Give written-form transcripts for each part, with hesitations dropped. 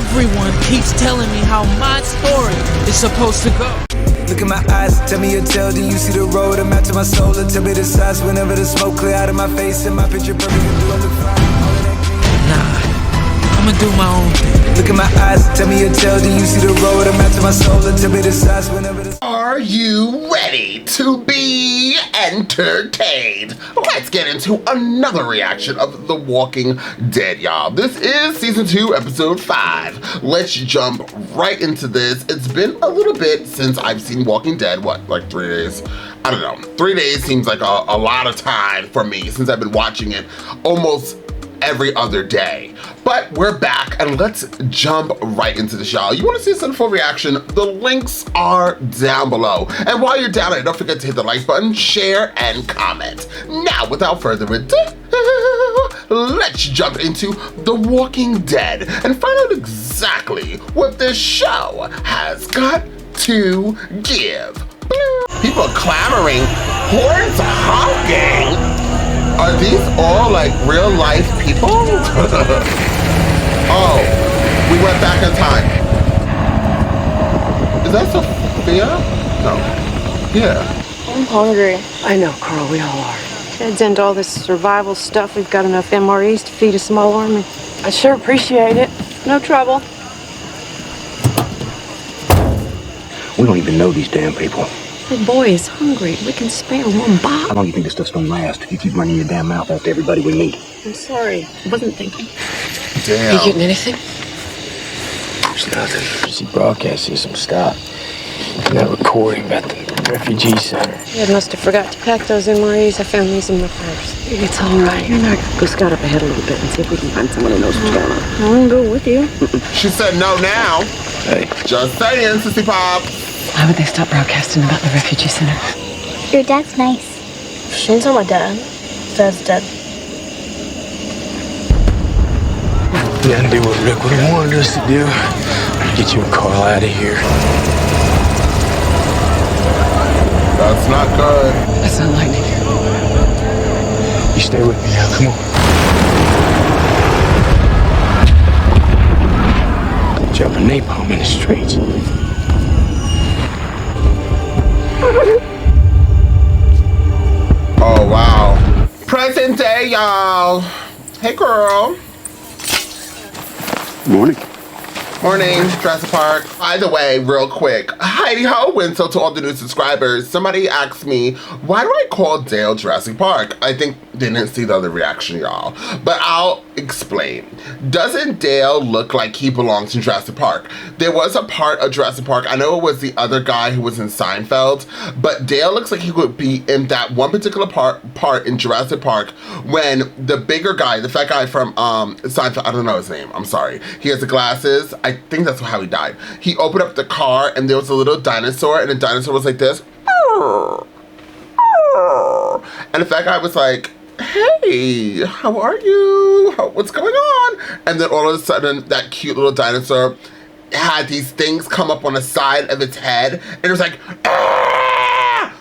Everyone keeps telling me how my story is supposed to go. Look in my eyes, tell me your tale, then you see the road. I'm out to my soul, and tell me the size whenever the smoke clear out of my face. And my picture perfect, you do I look fine. Nah, I'ma do my own thing. Look in my eyes, tell me your tale, then you see the road. I'm out to my soul, and tell me the size whenever the... Are you ready to be entertained? Let's get into another reaction of The Walking Dead, y'all. This is season 2, episode 5. Let's jump right into this. It's been a little bit since I've seen Walking Dead. What, like 3 days? I don't know. 3 days seems like a lot of time for me since I've been watching it almost every other day. But we're back and let's jump right into the show. You want to see a full reaction? The links are down below. And while you're down there, don't forget to hit the like button, share, and comment. Now, without further ado, let's jump into The Walking Dead and find out exactly what this show has got to give. People clamoring, horns honking. Are these all like real life people? Oh, we went back in time. Is that Sophia? No. Yeah. I'm hungry. I know, Carl, we all are. Heads into all this survival stuff. We've got enough MREs to feed a small army. I sure appreciate it. No trouble. We don't even know these damn people. The boy is hungry. We can spare one How bob. long do you think this stuff's gonna last if you keep running your damn mouth after everybody we meet? I'm sorry. I wasn't thinking. Damn. You getting anything? There's nothing. She broadcasted some stuff in that recording about the refugee center. Dad must have forgot to pack those MREs. I found these in my purse. It's all right. You're not. Go scout up ahead a little bit and see if we can find someone who knows what's going on. I won't go with you. She said no now. Hey, Just saying, Sissy Pop. Why would they stop broadcasting about the refugee center? Your dad's nice. She didn't tell my dad. Dad's dead. we gotta do what Rick would have wanted us to do. Get you and Carl out of here. That's not good. That's not lightning. You stay with me now, come on. Jumping napalm in the streets. Oh, wow. Present day, y'all. Hey, girl. Morning. Morning, Jurassic Park. By the way, real quick, Heidi Ho went so to all the new subscribers. Somebody asked me, why do I call Dale Jurassic Park? I think they didn't see the other reaction, y'all. But I'll explain. Doesn't Dale look like he belongs in Jurassic Park? There was a part of Jurassic Park, I know it was the other guy who was in Seinfeld, but Dale looks like he would be in that one particular part in Jurassic Park when the bigger guy, the fat guy from Seinfeld, I don't know his name, I'm sorry. He has the glasses, I think that's how he died. He opened up the car and there was a little dinosaur and the dinosaur was like this. And the fat guy was like, hey, how are you? What's going on? And then all of a sudden, that cute little dinosaur had these things come up on the side of its head, and it was like, ah!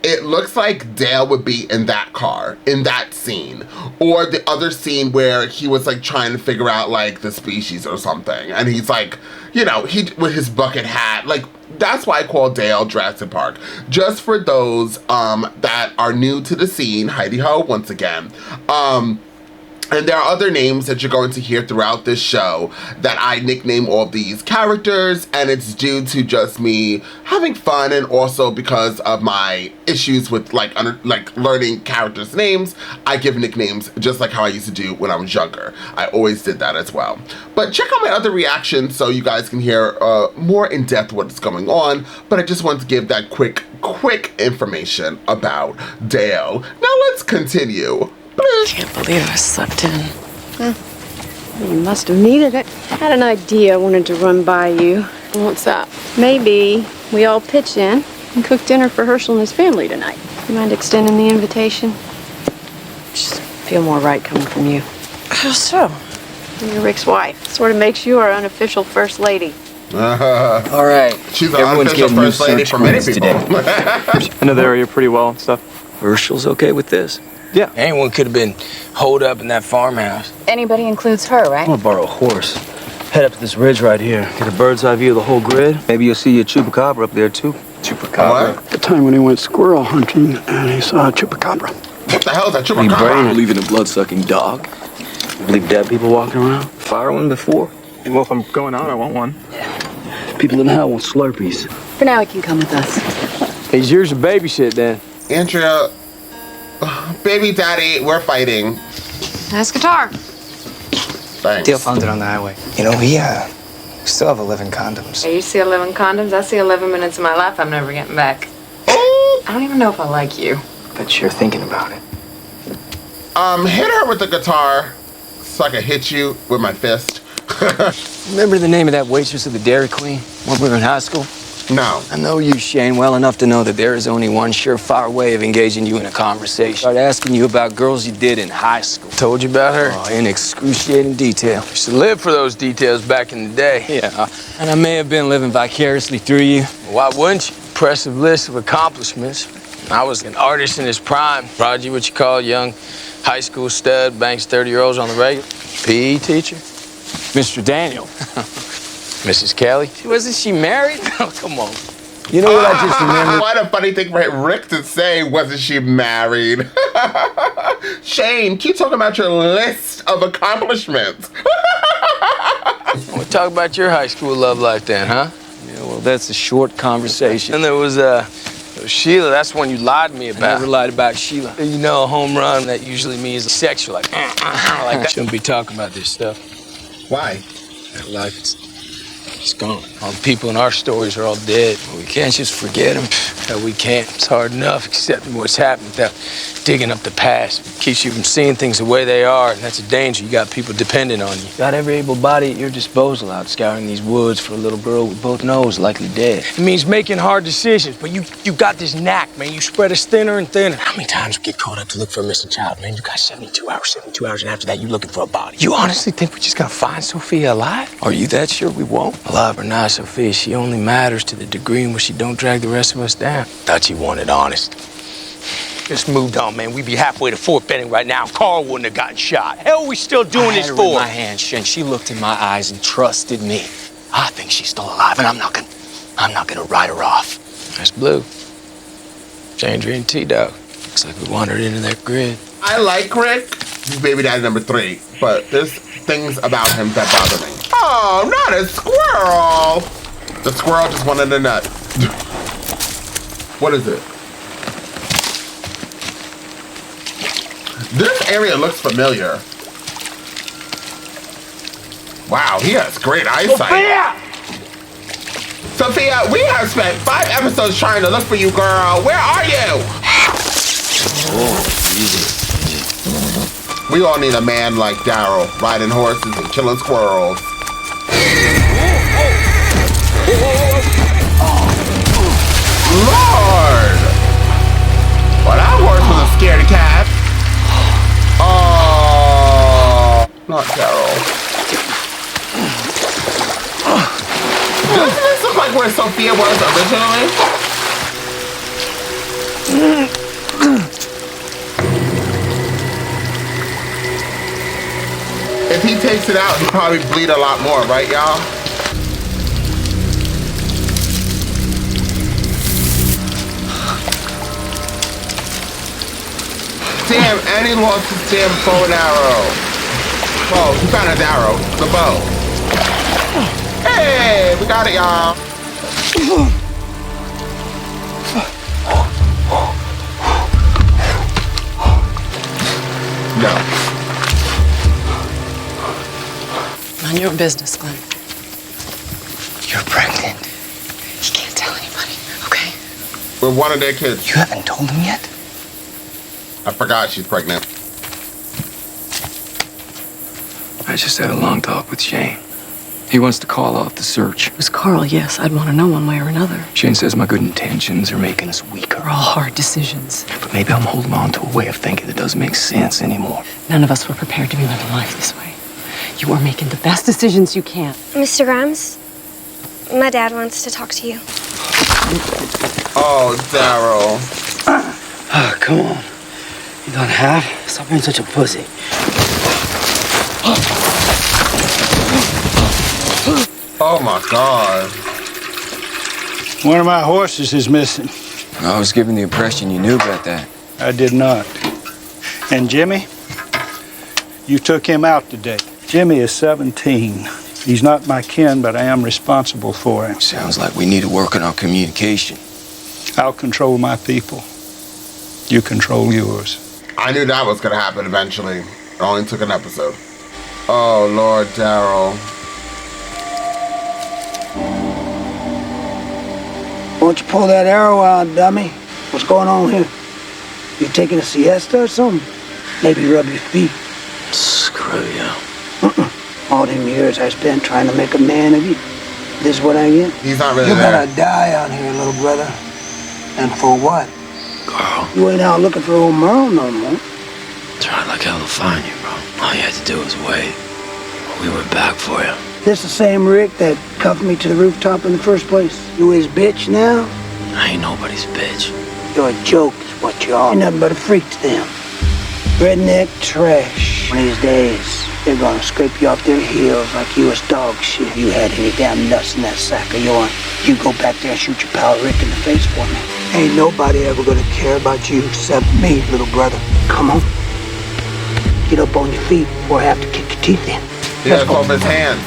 It looks like Dale would be in that car, in that scene. Or the other scene where he was like trying to figure out like the species or something. And he's like, you know, he with his bucket hat, like, that's why I call Dale Jurassic Park. Just for those that are new to the scene, Heidi Ho once again. And there are other names that you're going to hear throughout this show that I nickname all these characters, and it's due to just me having fun and also because of my issues with like learning characters' names. I give nicknames just like how I used to do when I was younger. I always did that as well. But check out my other reactions so you guys can hear more in depth what's going on. But I just wanted to give that quick information about Dale. Now let's continue. I can't believe I slept in. You must have needed it. I had an idea I wanted to run by you. What's that? Maybe we all pitch in and cook dinner for Herschel and his family tonight. You mind extending the invitation? Just feel more right coming from you. How so? You're Rick's wife. Sort of makes you our unofficial first lady. All right. She's the Everyone's unofficial getting new first lady search for many clearance people. today. I know the area pretty well and stuff. Herschel's okay with this? Yeah. Anyone could have been holed up in that farmhouse. Anybody includes her, right? I'm gonna borrow a horse. Head up to this ridge right here. Get a bird's eye view of the whole grid. Maybe you'll see a chupacabra up there, too. Chupacabra? The time when he went squirrel hunting and he saw a chupacabra. What the hell is that Any brain chupacabra? believe in a blood-sucking dog? You believe dead people walking around? Fire one before? Well, if I'm going out, I want one. People in hell want Slurpees. For now, he can come with us. He's yours to babysit then. Andrea, baby daddy, we're fighting. Nice guitar. Thanks. Deal found it on the highway. You know, we still have 11 condoms. You see 11 condoms? I see 11 minutes of my life I'm never getting back. I don't even know if I like you. But you're thinking about it. Hit her with the guitar so I can hit you with my fist. Remember the name of that waitress at the Dairy Queen when we were in high school? No. I know you, Shane, well enough to know that there is only one surefire way of engaging you in a conversation. Start asking you about girls you did in high school. Told you about her? Oh, in excruciating detail. Used to live for those details back in the day. Yeah, and I may have been living vicariously through you. Why wouldn't you? Impressive list of accomplishments. I was an artist in his prime. Prodigy, what you call young high school stud, banks 30-year-olds on the regular. PE teacher. Mr. Daniel. Mrs. Kelly. Wasn't she married? Oh, come on. You know what I just remembered? What a funny thing for Rick to say, wasn't she married? Shane, keep talking about your list of accomplishments. We'll talk about your high school love life then, huh? Yeah, well, that's a short conversation. And there was Sheila. That's the one you lied to me about. I never lied about Sheila. You know, a home run, that usually means sexual. Like that. Shouldn't be talking about this stuff. Why? That life, it's gone. All the people in our stories are all dead. We can't just forget them. Hell, we can't. It's hard enough accepting what's happened without digging up the past. It keeps you from seeing things the way they are, and that's a danger. You got people depending on you. Got every able body at your disposal out scouring these woods for a little girl we both know is likely dead. It means making hard decisions, but you got this knack, man. You spread us thinner and thinner. How many times we get caught up to look for a missing child, man? You got 72 hours, and after that, you looking for a body. You honestly think we're just gonna find Sophia alive? Are you that sure we won't? Alive or not, Sophia, she only matters to the degree in which she don't drag the rest of us down. Thought you wanted honest. Just moved on, man. We'd be halfway to Fort Benning right now. Carl wouldn't have gotten shot. Hell, we still doing this for? I had her in my hand, Shen. She looked in my eyes and trusted me. I think she's still alive, and I'm not gonna write her off. That's Blue. Chandra and T-Dog. Looks like we wandered into that grid. I like Rick. He's baby daddy number 3, but there's things about him that bother me. Oh, not a squirrel! The squirrel just wanted a nut. What is it? This area looks familiar. Wow, he has great eyesight. Sophia, we have spent 5 episodes trying to look for you, girl. Where are you? Oh, easy. We all need a man like Daryl, riding horses and killing squirrels. Lord! Well, that horse was a scaredy cat. Oh, not Daryl. Doesn't this look like where Sophia was originally? If he takes it out, he'll probably bleed a lot more, right, y'all? Damn, and he lost his damn bow and arrow. Oh, he found his arrow, the bow. Hey, we got it, y'all. No. Mind your own business, Glenn. You're pregnant. You can't tell anybody, okay? We're one of their kids. You haven't told them yet? I forgot she's pregnant. I just had a long talk with Shane. He wants to call off the search. It was Carl, yes. I'd want to know one way or another. Shane says my good intentions are making us weaker. They're all hard decisions. But maybe I'm holding on to a way of thinking that doesn't make sense anymore. None of us were prepared to be living life this way. You are making the best decisions you can. Mr. Grimes, my dad wants to talk to you. Oh, Daryl. Oh, come on. You don't have? Stop being such a pussy. Oh my God. One of my horses is missing. I was given the impression you knew about that. I did not. And Jimmy, you took him out today. Jimmy is 17. He's not my kin, but I am responsible for him. Sounds like we need to work on our communication. I'll control my people. You control yours. I knew that was gonna happen eventually. It only took an episode. Oh Lord, Daryl. Why don't you pull that arrow out, dummy? What's going on here? You taking a siesta or something? Maybe rub your feet. Screw you. All them years I spent trying to make a man of you. This is what I get? He's not really You're there. gonna die out here, little brother. And for what? Carl, You ain't out looking for old Merle no more. tried like hell to find you, bro. All you had to do was wait. We were back for you. This the same Rick that cuffed me to the rooftop in the first place? You his bitch now? I ain't nobody's bitch. You're a joke is what you are. You're nothing but a freak to them. Redneck trash. One of these days, they're gonna scrape you off their heels like you was dog shit. If you had any damn nuts in that sack of yours, you go back there and shoot your pal Rick in the face for me. Ain't nobody ever gonna care about you except me, little brother. Come on. Get up on your feet or I have to kick your teeth in. Yeah, off his hands.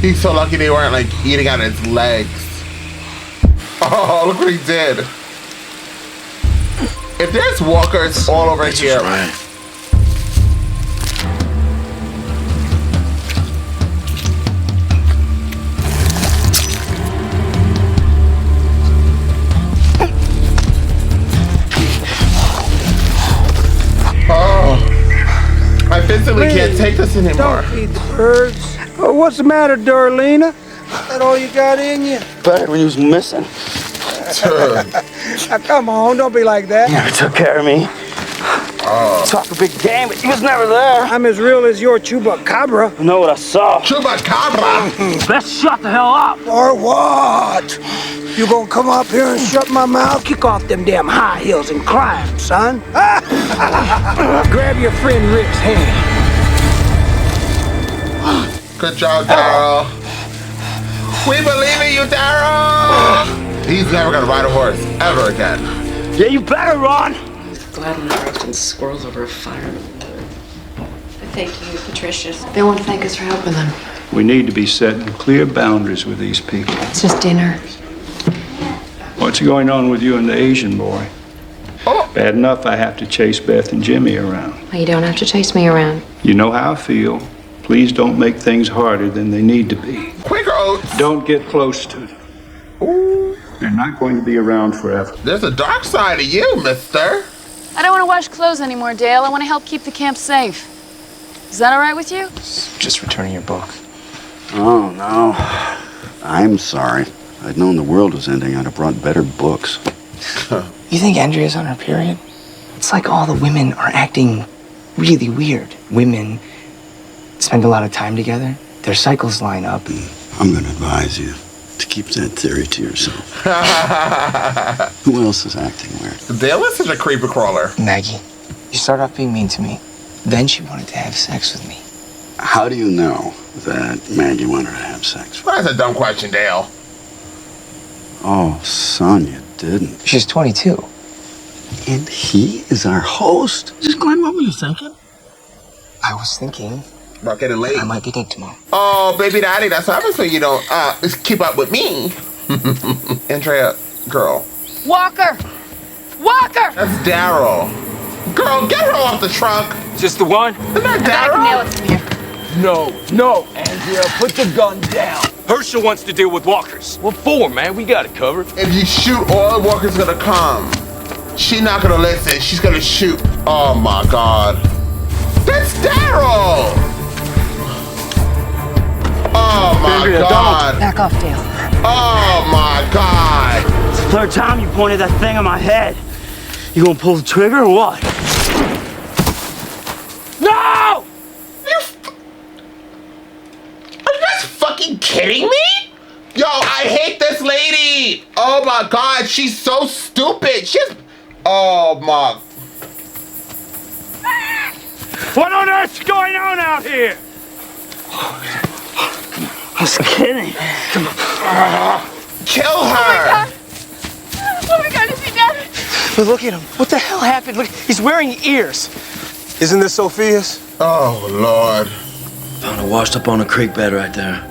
He's so lucky they weren't like eating out his legs. Oh, look what he did. If there's walkers all over here. Right. Oh, I physically can't take this anymore. Don't feed the birds. Oh, what's the matter, Darlena? Is that all you got in you? Better when you was missing. Now, come on, don't be like that. You never took care of me. Talk a big game, but you was never there. I'm as real as your Chupacabra. I know what I saw. Chupacabra! Let's shut the hell up. Or what? You gonna come up here and shut my mouth? Kick off them damn high heels and climb, son. Grab your friend Rick's hand. Good job, Daryl. We believe in you, Daryl! He's never gonna ride a horse ever again. Yeah, you better run. Glad I'm not roasting squirrels over a fire. Thank you, Patricia. They won't thank us for helping them. We need to be setting clear boundaries with these people. It's just dinner. What's going on with you and the Asian boy? Oh. Bad enough I have to chase Beth and Jimmy around. Well, you don't have to chase me around. You know how I feel. Please don't make things harder than they need to be. Quaker Oats. Don't get close to them. Ooh. They're not going to be around forever. There's a dark side of you, mister. I don't want to wash clothes anymore, Dale. I want to help keep the camp safe. Is that all right with you? Just returning your book. Oh, no. I'm sorry. If I'd known the world was ending, I'd have brought better books. You think Andrea's on her period? It's like all the women are acting really weird. Women spend a lot of time together. Their cycles line up. I'm going to advise you to keep that theory to yourself. Who else is acting weird? Dale is such a creeper crawler. Maggie, you started off being mean to me. Then she wanted to have sex with me. How do you know that Maggie wanted to have sex? That's a dumb question, Dale. Oh, son, you didn't. She's 22. And he is our host? Just Glenn, what were you thinking? I was thinking About getting late. I might be dead tomorrow. Oh, baby daddy, that's what happens when you don't keep up with me. Andrea, girl. Walker! Walker! That's Daryl. Girl, get her off the truck. Just the one? Isn't that Nail Daryl? it from here. No, Andrea, put the gun down. Herschel wants to deal with walkers. What for, man? We got it covered. If you shoot, all the walkers gonna come. She's not gonna listen. She's gonna shoot. Oh my God. That's Daryl. Oh my Andrea, God. Back off, Dale. Oh my God. It's the third time you pointed that thing on my head. You gonna pull the trigger or what? No! Are you guys fucking kidding me? Yo, I hate this lady. Oh my God, she's so stupid. Oh my. What on earth's going on out here? I was kidding. Kill her. Oh my God, is he dead? But look at him. What the hell happened? Look, he's wearing ears. Isn't this Sophia's? Oh, Lord. Found her washed up on a creek bed right there.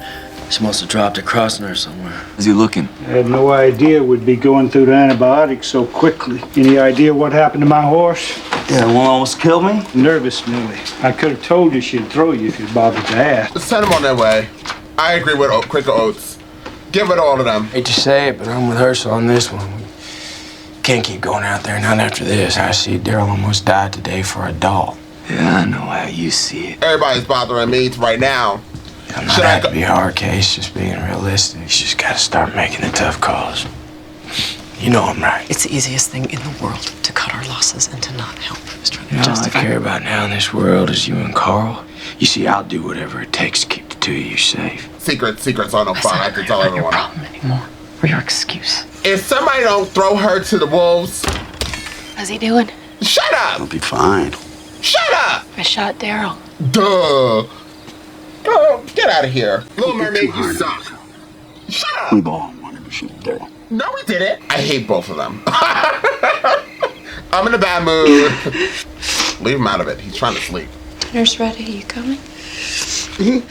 She must have dropped a crossing her somewhere. Is he looking? I had no idea we'd be going through the antibiotics so quickly. Any idea what happened to my horse? Yeah, one almost killed me. Nervous, Millie. I could have told you she'd throw you if you bothered to ask. Send them on their way. I agree with Quaker Oats. Give it all to them. Hate to say it, but I'm with Herschel on this one. We can't keep going out there, not after this. I see Daryl almost died today for a doll. Yeah, I know how you see it. Everybody's bothering me right now. I'm not have to be a hard case, just being realistic. You just gotta start making the tough calls. You know I'm right. It's the easiest thing in the world to cut our losses and to not help. All I care about now in this world is you and Carl. You see, I'll do whatever it takes to keep the two of you safe. Secrets are no fun. I have to tell everyone. Anymore. Or your excuse. If somebody don't throw her to the wolves. How's he doing? Shut up! He'll be fine. Shut up! I shot Daryl. Duh. Girl, get out of here. Little Mermaid, you suck. Shut up! We've all wanted to shoot Daryl. No, we didn't. I hate both of them. I'm in a bad mood. Leave him out of it. He's trying to sleep. Dinner's ready. You coming? You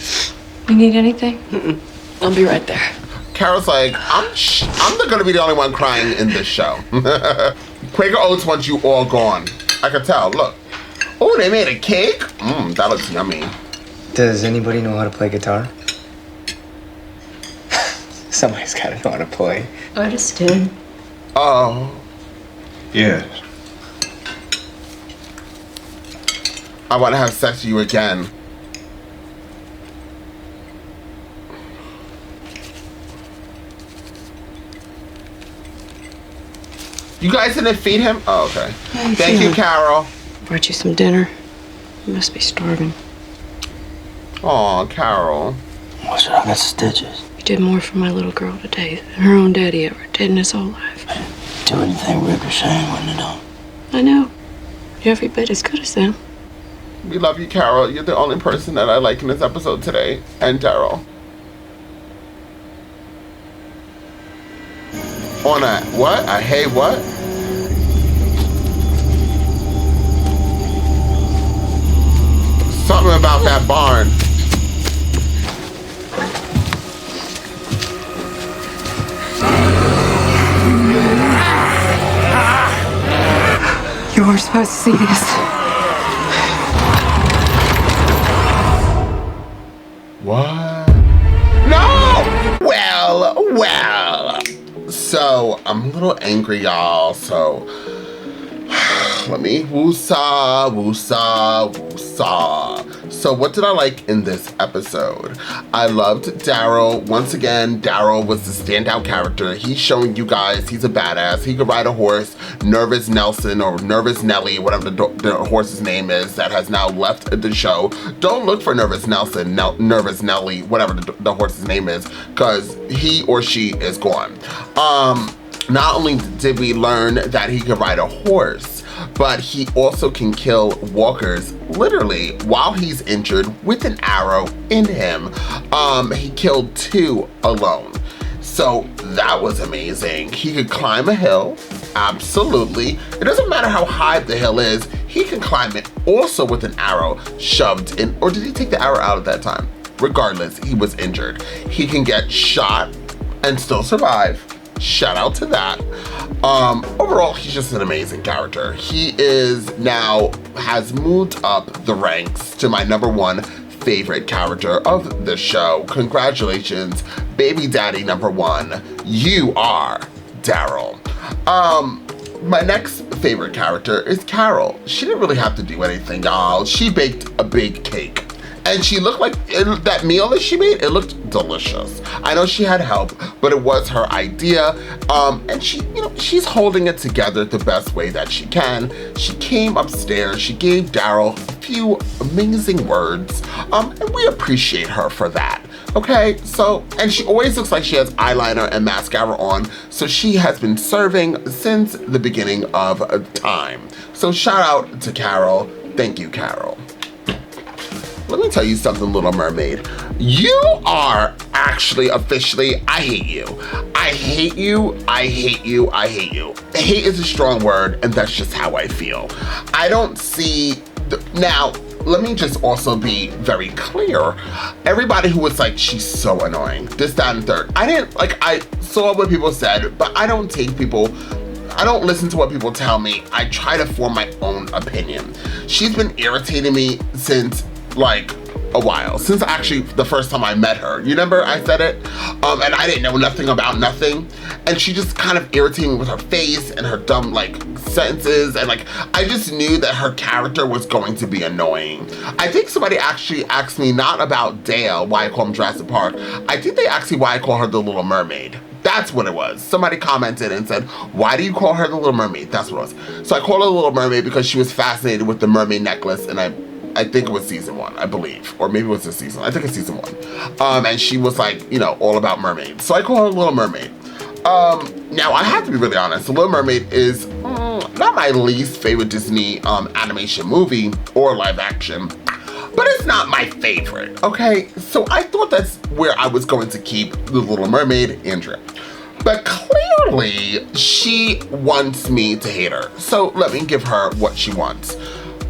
need anything? I'll be right there. Carol's like, I'm not gonna be the only one crying in this show. Quaker Oats wants you all gone. I can tell. Look. Oh, they made a cake? That looks yummy. Does anybody know how to play guitar? Somebody's gotta know how to play. I just did. Oh. Yes. I want to have sex with you again. You guys didn't feed him? Oh, okay. Thank you, Carol. Brought you some dinner. You must be starving. Aw, Carol. What's wrong? I got stitches. You did more for my little girl today than her own daddy ever did in his whole life. Do anything ricocheting when you don't. I know. You're every bit as good as them. We love you, Carol. You're the only person that I like in this episode today. And Daryl. On a what? A hey what? Something about that barn. You were supposed to see this. What? No! Well. So, I'm a little angry, y'all. So, let me woosah. So, what did I like in this episode? I loved Daryl. Once again, Daryl was the standout character. He's showing you guys he's a badass. He could ride a horse. Nervous Nelson or Nervous Nelly, whatever the horse's name is, that has now left the show. Don't look for Nervous Nelson, Nervous Nelly, whatever the horse's name is, because he or she is gone. Not only did we learn that he could ride a horse, but he also can kill walkers literally while he's injured with an arrow in him. He killed 2 alone. So that was amazing. He could climb a hill, absolutely. It doesn't matter how high the hill is, he can climb it also with an arrow shoved in, or did he take the arrow out at that time? Regardless, he was injured. He can get shot and still survive. Shout out to that. Overall, he's just an amazing character. He is now, has moved up the ranks to my #1 favorite character of the show. Congratulations, baby daddy #1. You are Daryl. My next favorite character is Carol. She didn't really have to do anything, y'all. She baked a big cake. And she looked like, that meal that she made, it looked delicious. I know she had help, but it was her idea. And she, you know, she's holding it together the best way that she can. She came upstairs, she gave Daryl a few amazing words, and we appreciate her for that. Okay, so, and she always looks like she has eyeliner and mascara on, so she has been serving since the beginning of time. So shout out to Carol. Thank you, Carol. Let me tell you something, Little Mermaid. You are actually officially, I hate you. I hate you, I hate you, I hate you. Hate is a strong word, and that's just how I feel. I don't see, now, let me just also be very clear. Everybody who was like, she's so annoying, this, that, and third. I saw what people said, but I don't listen to what people tell me. I try to form my own opinion. She's been irritating me since like a while, since actually the first time I met her. You remember I said it? And I didn't know nothing about nothing. And she just kind of irritated me with her face and her dumb like sentences. And like, I just knew that her character was going to be annoying. I think somebody actually asked me not about Dale, why I call him Jurassic Park. I think they asked me why I call her the Little Mermaid. That's what it was. Somebody commented and said, why do you call her the Little Mermaid? That's what it was. So I called her the Little Mermaid because she was fascinated with the mermaid necklace, and I think it was season 1, I believe. Or maybe it was this season. I think it's season 1. And she was like, you know, all about mermaids. So I call her Little Mermaid. Now I have to be really honest. The Little Mermaid is not my least favorite Disney animation movie or live action, but it's not my favorite, okay? So I thought that's where I was going to keep the Little Mermaid, Andrea. But clearly, she wants me to hate her. So let me give her what she wants.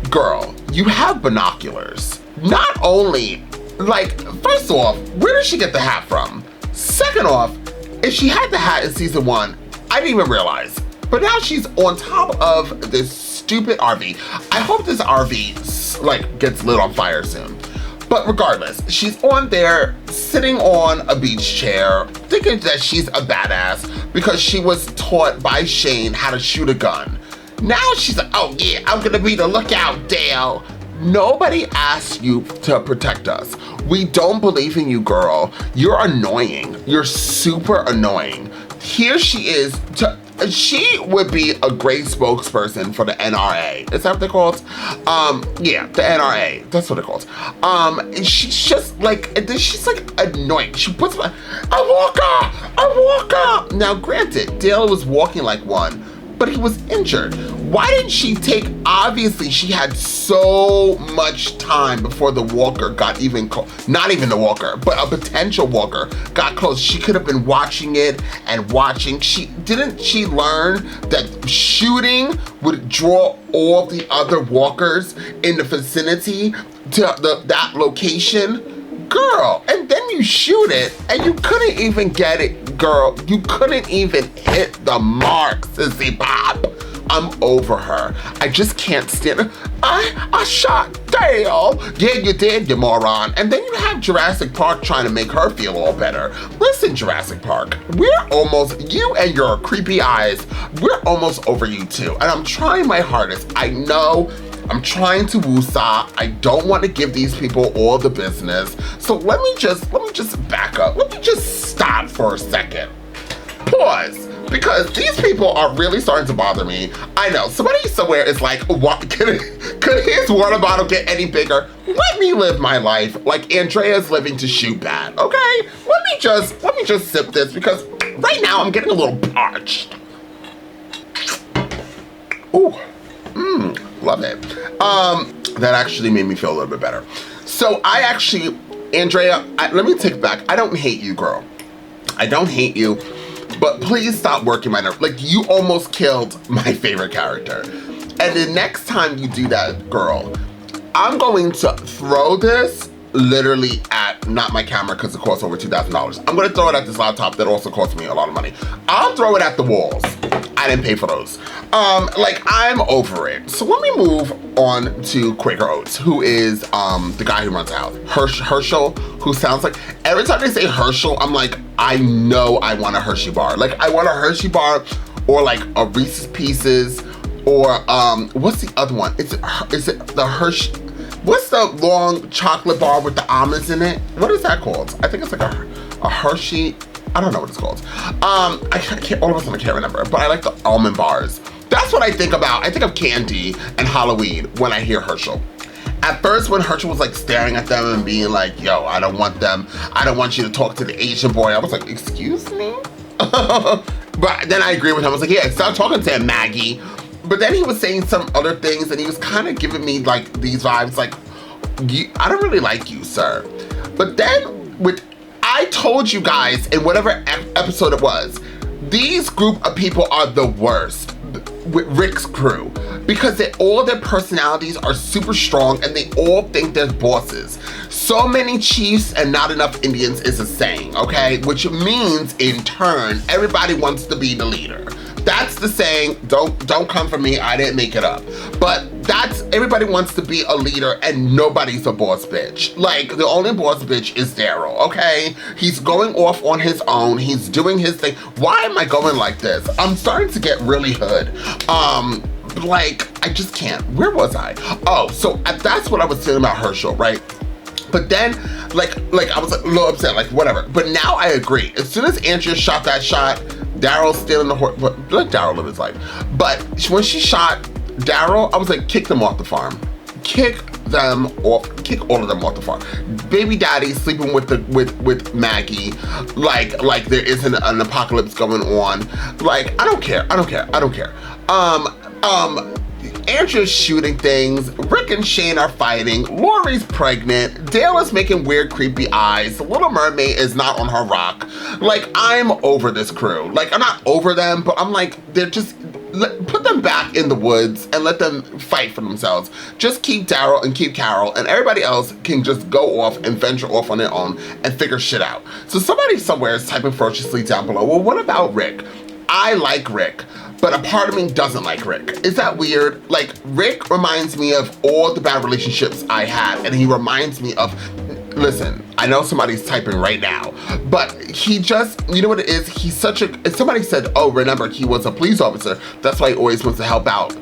Girl, you have binoculars. Not only, like, first off, where did she get the hat from? Second off, if she had the hat in season 1, I didn't even realize. But now she's on top of this stupid RV. I hope this RV, like, gets lit on fire soon. But regardless, she's on there, sitting on a beach chair, thinking that she's a badass because she was taught by Shane how to shoot a gun. Now she's like, oh yeah, I'm gonna be the lookout, Dale. Nobody asked you to protect us. We don't believe in you, girl. You're annoying. You're super annoying. Here she is. She would be a great spokesperson for the NRA. Is that what they're called? Yeah, the NRA. That's what they're called. She's just like, she's like annoying. She puts a walker. Now, granted, Dale was walking like one, but he was injured. Why didn't she take, obviously she had so much time before the walker got even, not even the walker, but a potential walker got close. She could have been watching it and watching. Didn't she learn that shooting would draw all the other walkers in the vicinity to that location? Girl, and then you shoot it and you couldn't even get it, girl. You couldn't even hit the mark, Sissy Pop. I'm over her. I just can't stand her. I shot Dale. Yeah, you did, you moron. And then you have Jurassic Park trying to make her feel all better. Listen, Jurassic Park, we're almost, you and your creepy eyes, we're almost over you too. And I'm trying my hardest. I know I'm trying to woosah. I don't want to give these people all the business. So let me just back up. Let me just stop for a second. Pause. Because these people are really starting to bother me. I know, somebody somewhere is like, what, could his water bottle get any bigger? Let me live my life like Andrea's living to shoot bad, okay? Let me just sip this because right now I'm getting a little parched. Ooh, love it. That actually made me feel a little bit better. So Andrea, let me take it back. I don't hate you, girl. I don't hate you. But please stop working my nerve. Like, you almost killed my favorite character. And the next time you do that, girl, I'm going to throw this literally at, not my camera because it costs over $2,000. I'm gonna throw it at this laptop that also cost me a lot of money. I'll throw it at the walls. I didn't pay for those. Like, I'm over it. So let me move on to Quaker Oats, who is the guy who runs the house. Herschel, who sounds like, every time they say Herschel, I'm like, I know I want a Hershey bar. Like, I want a Hershey bar or like a Reese's Pieces or what's the other one? Is it the Hershey? What's the long chocolate bar with the almonds in it? What is that called? I think it's like a Hershey. I don't know what it's called. I can't, all of a sudden I can't remember, but I like the almond bars. That's what I think about. I think of candy and Halloween when I hear Herschel. At first, when Herschel was like staring at them and being like, yo, I don't want them. I don't want you to talk to the Asian boy. I was like, excuse me? But then I agree with him. I was like, yeah, stop talking to him, Maggie. But then he was saying some other things and he was kind of giving me like these vibes like, I don't really like you, sir. But then I told you guys in whatever episode it was, these group of people are the worst with Rick's crew because all their personalities are super strong and they all think they're bosses. So many chiefs and not enough Indians is a saying, okay? Which means in turn, everybody wants to be the leader. That's the saying. Don't come for me, I didn't make it up. But that's, everybody wants to be a leader and nobody's a boss bitch. Like, the only boss bitch is Daryl, okay? He's going off on his own, he's doing his thing. Why am I going like this? I'm starting to get really hood. Like, I just can't. Where was I? Oh, so that's what I was saying about Herschel, right? But then, like I was a little upset, like whatever. But now I agree. As soon as Andrea shot that shot, Daryl's still in the horse, but let Daryl live his life. But when she shot Daryl, I was like, kick them off the farm. Kick all of them off the farm. Baby daddy sleeping with Maggie, like there isn't an apocalypse going on. Like, I don't care. Andrew's shooting things, Rick and Shane are fighting, Lori's pregnant, Dale is making weird creepy eyes, the Little Mermaid is not on her rock. Like, I'm over this crew. Like, I'm not over them, but I'm like, they're just, put them back in the woods and let them fight for themselves. Just keep Daryl and keep Carol, and everybody else can just go off and venture off on their own and figure shit out. So somebody somewhere is typing ferociously down below, well, what about Rick? I like Rick, but a part of me doesn't like Rick. Is that weird? Like, Rick reminds me of all the bad relationships I had, and he reminds me of, listen, I know somebody's typing right now, but he just, you know what it is? He's such a, somebody said, oh, remember, he was a police officer. That's why he always wants to help out.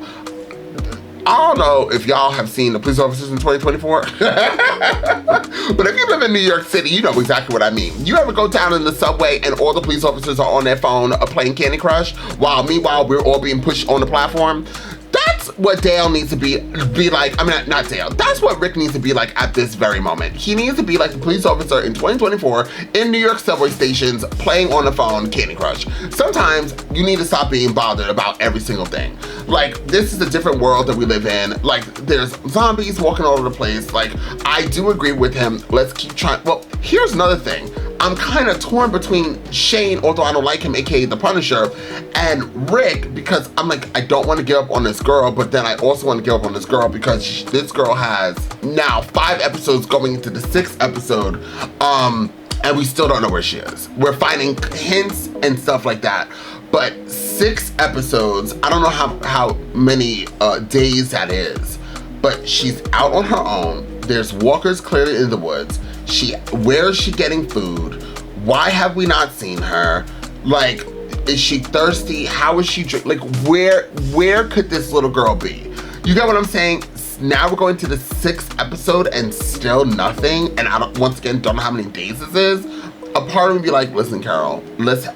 I don't know if y'all have seen the police officers in 2024, but if you live in New York City, you know exactly what I mean. You ever go down in the subway and all the police officers are on their phone playing Candy Crush, while meanwhile we're all being pushed on the platform? That's what Dale needs to be like. I mean, not Dale. That's what Rick needs to be like at this very moment. He needs to be like the police officer in 2024 in New York subway stations playing on the phone Candy Crush. Sometimes you need to stop being bothered about every single thing. Like, this is a different world that we live in. Like, there's zombies walking all over the place. Like, I do agree with him. Let's keep trying. Well, here's another thing. I'm kind of torn between Shane, although I don't like him, aka the Punisher, and Rick, because I'm like, I don't want to give up on this girl, but then I also want to give up on this girl because this girl has now 5 episodes going into the 6th episode, and we still don't know where she is. We're finding hints and stuff like that, but 6 episodes, I don't know how many days that is, but she's out on her own. There's walkers clearly in the woods. Where is she getting food? Why have we not seen her? Like, is she thirsty? How is she like, where could this little girl be? You get what I'm saying? Now we're going to the 6th episode and still nothing, and I once again don't know how many days this is. A part of me be like, listen, Carol, let's,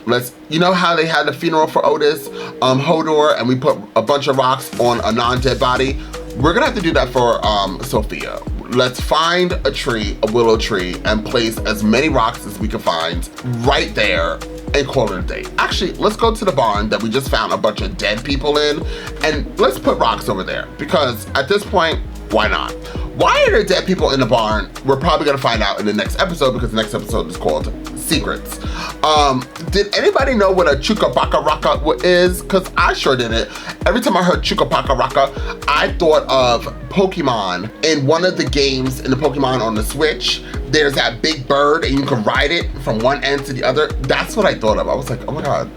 you know how they had the funeral for Otis, Hodor, and we put a bunch of rocks on a non-dead body? We're gonna have to do that for Sophia. Let's find a tree, a willow tree, and place as many rocks as we can find right there and call it a day. Actually, let's go to the barn that we just found a bunch of dead people in, and let's put rocks over there, because at this point, why not? Why are there dead people in the barn? We're probably gonna find out in the next episode, because the next episode is called Secrets. Did anybody know what a Chupacabra is? Because I sure didn't. Every time I heard Chupacabra, I thought of Pokemon. In one of the games in the Pokemon on the Switch, there's that big bird and you can ride it from one end to the other. That's what I thought of. I was like, oh my God.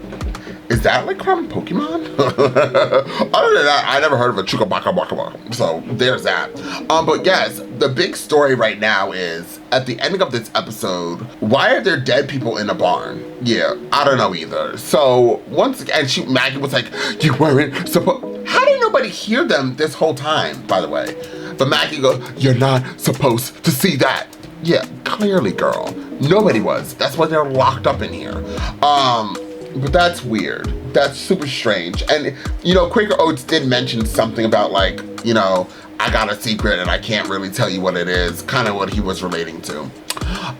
Is that like from Pokemon? Other than that, I never heard of a Chupacabra. So there's that. But yes, the big story right now is, at the ending of this episode, why are there dead people in a barn? Yeah, I don't know either. So once again, Maggie was like, you weren't supposed. How did nobody hear them this whole time, by the way? But Maggie goes, you're not supposed to see that. Yeah, clearly, girl. Nobody was. That's why they're locked up in here. But that's weird. That's super strange. And, you know, Quaker Oats did mention something about, like, you know, I got a secret and I can't really tell you what it is. Kind of what he was relating to.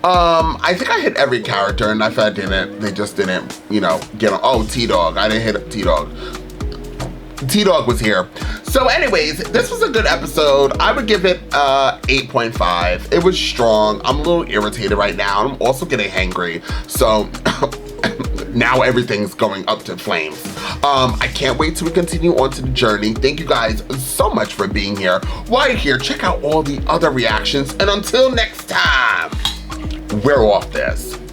I think I hit every character, and if I didn't, they just didn't, you know, get on. Oh, T-Dog. I didn't hit T-Dog. T-Dog was here. So anyways, this was a good episode. I would give it 8.5. It was strong. I'm a little irritated right now. I'm also getting hangry. So now everything's going up to flames. I can't wait till we continue on to the journey. Thank you guys so much for being here. While you're here, check out all the other reactions. And until next time, we're off this. Look,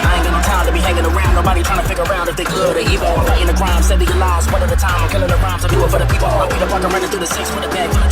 I ain't got no time to be hanging around. Nobody trying to figure out if they good or evil. I'm fighting the crime, saving your lives one at a time. I'm killing the rhymes, I do it for the people. I'll be the walking running through the six with a bag.